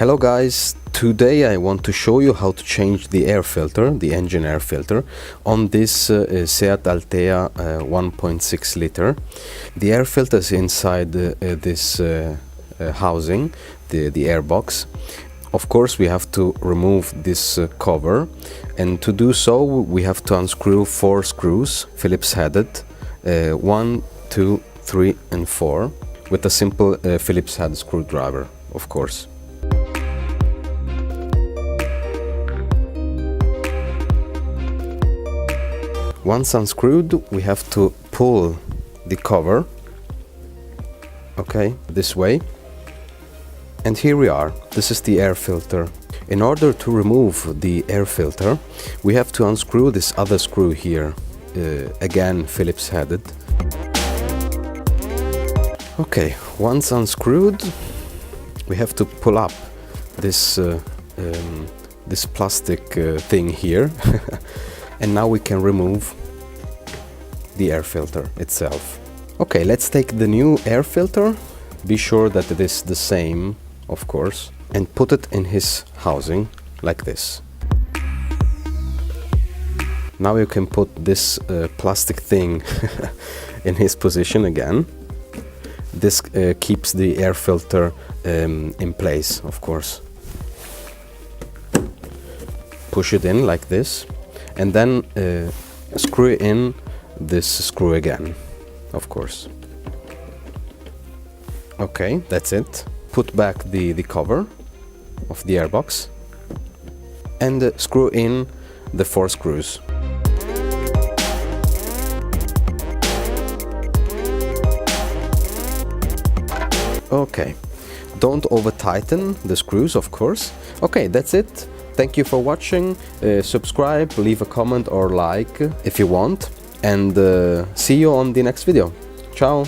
Hello guys, today I want to show you how to change the air filter, the engine air filter, on this Seat Altea 1.6 liter. The air filter is inside this housing, the air box. Of course we have to remove this cover, and to do so we have to unscrew 4 screws, Phillips headed, 1, 2, 3 and 4, with a simple Phillips head screwdriver, of course. Once unscrewed, we have to pull the cover, okay, this way. And here we are. This is the air filter. In order to remove the air filter, we have to unscrew this other screw here, again Phillips headed. Okay, once unscrewed, we have to pull up this this plastic thing here. And now we can remove the air filter itself. Okay, let's take the new air filter. Be sure that it is the same, of course, and put it in his housing like this. Now you can put this plastic thing in his position again. This keeps the air filter in place, of course. Push it in like this. And then screw in this screw again, of course. Okay, that's it. Put back the cover of the airbox and screw in the 4 screws. Okay, don't over tighten the screws, of course. Okay, that's it. Thank you for watching. Subscribe, leave a comment or like if you want, and see you on the next video. Ciao!